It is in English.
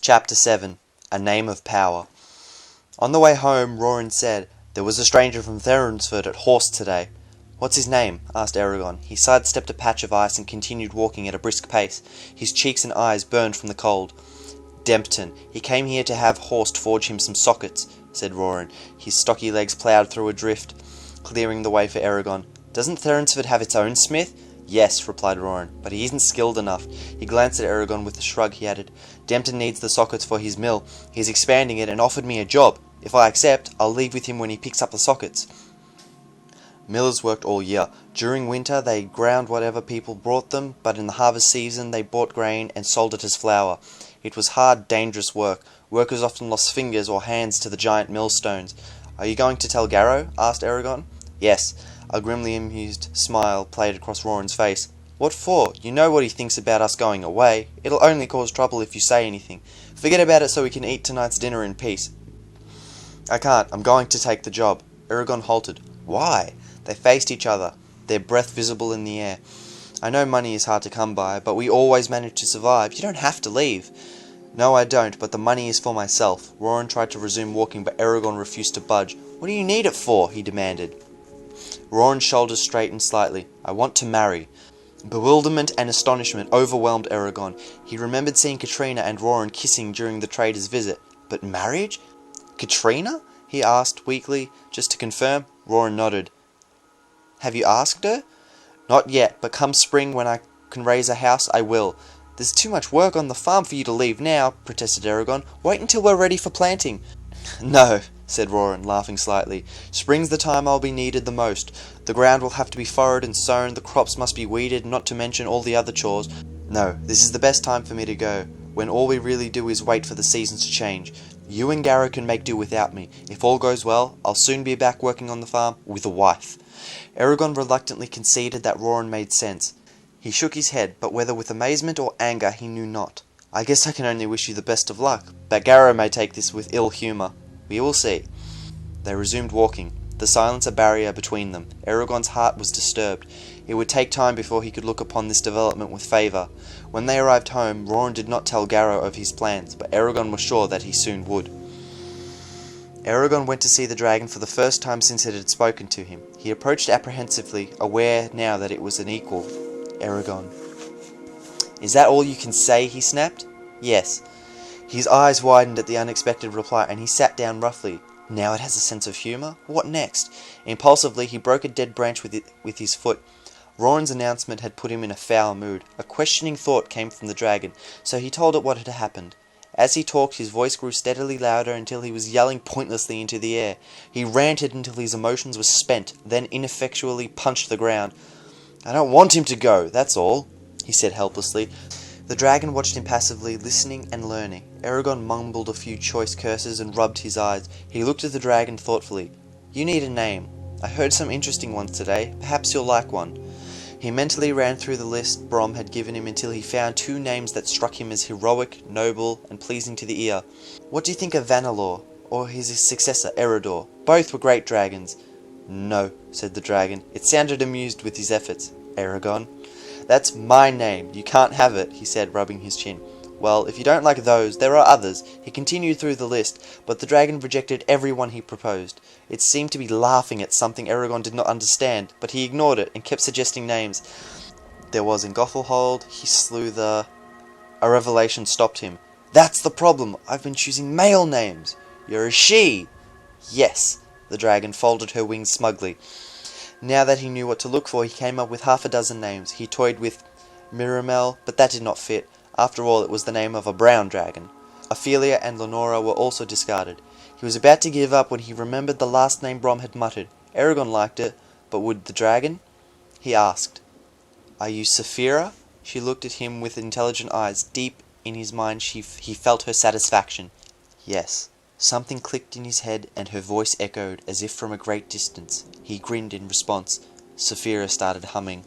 Chapter 7. A Name of Power. On the way home, Roran said, "There was a stranger from Therinsford at Horst today." "What's his name?" asked Eragon. He sidestepped a patch of ice and continued walking at a brisk pace. His cheeks and eyes burned from the cold. "Dempton. He came here to have Horst forge him some sockets," said Roran. His stocky legs ploughed through a drift, clearing the way for Eragon. "Doesn't Therinsford have its own smith?" "Yes," replied Roran, "but he isn't skilled enough." He glanced at Eragon with a shrug. He added, "Dempton needs the sockets for his mill. He's expanding it and offered me a job. If I accept, I'll leave with him when he picks up the sockets." Millers worked all year. During winter they ground whatever people brought them, but in the harvest season they bought grain and sold it as flour. It was hard, dangerous work. Workers often lost fingers or hands to the giant millstones. "Are you going to tell Garrow?" asked Eragon. "Yes." A grimly amused smile played across Roran's face. "What for? You know what he thinks about us going away. It'll only cause trouble if you say anything. Forget about it so we can eat tonight's dinner in peace." "I can't. I'm going to take the job." Eragon halted. "Why?" They faced each other, their breath visible in the air. "I know money is hard to come by, but we always manage to survive. You don't have to leave." "No, I don't, but the money is for myself." Roran tried to resume walking, but Eragon refused to budge. "What do you need it for?" he demanded. Roran's shoulders straightened slightly. "I want to marry." Bewilderment and astonishment overwhelmed Eragon. He remembered seeing Katrina and Roran kissing during the trader's visit. But marriage? "Katrina?" he asked weakly, just to confirm. Roran nodded. "Have you asked her?" "Not yet, but come spring when I can raise a house, I will." "There's too much work on the farm for you to leave now," protested Eragon. "Wait until we're ready for planting." "No," said Roran, laughing slightly. "Spring's the time I'll be needed the most. The ground will have to be furrowed and sown, the crops must be weeded, not to mention all the other chores. No, this is the best time for me to go, when all we really do is wait for the seasons to change. You and Garrow can make do without me. If all goes well, I'll soon be back working on the farm, with a wife." Eragon reluctantly conceded that Roran made sense. He shook his head, but whether with amazement or anger he knew not. "I guess I can only wish you the best of luck, but Garrow may take this with ill humour. We will see." They resumed walking, the silence a barrier between them. Eragon's heart was disturbed. It would take time before he could look upon this development with favour. When they arrived home, Roran did not tell Garrow of his plans, but Eragon was sure that he soon would. Eragon went to see the dragon for the first time since it had spoken to him. He approached apprehensively, aware now that it was an equal. Eragon. "Is that all you can say?" he snapped. "Yes." His eyes widened at the unexpected reply, and he sat down roughly. Now it has a sense of humour? What next? Impulsively, he broke a dead branch with his foot. Roran's announcement had put him in a foul mood. A questioning thought came from the dragon, so he told it what had happened. As he talked, his voice grew steadily louder until he was yelling pointlessly into the air. He ranted until his emotions were spent, then ineffectually punched the ground. "I don't want him to go, that's all," he said helplessly. The dragon watched him passively, listening and learning. Eragon mumbled a few choice curses and rubbed his eyes. He looked at the dragon thoughtfully. "You need a name. I heard some interesting ones today. Perhaps you'll like one." He mentally ran through the list Brom had given him until he found two names that struck him as heroic, noble, and pleasing to the ear. "What do you think of Vanelor, or his successor, Eredor? Both were great dragons." "No," said the dragon. It sounded amused with his efforts. "Eragon." "That's my name. You can't have it," he said, rubbing his chin. "Well, if you don't like those, there are others." He continued through the list, but the dragon rejected every one he proposed. It seemed to be laughing at something Eragon did not understand, but he ignored it and kept suggesting names. There was in Gothelhold, he slew the... A revelation stopped him. "That's the problem. I've been choosing male names." "You're a she." "Yes." The dragon folded her wings smugly. Now that he knew what to look for, he came up with half a dozen names. He toyed with Miramel, but that did not fit. After all, it was the name of a brown dragon. Ophelia and Lenora were also discarded. He was about to give up when he remembered the last name Brom had muttered. Eragon liked it, but would the dragon? He asked, "Are you Saphira?" She looked at him with intelligent eyes. Deep in his mind he felt her satisfaction. "Yes." Something clicked in his head, and her voice echoed, as if from a great distance. He grinned in response. Saphira started humming.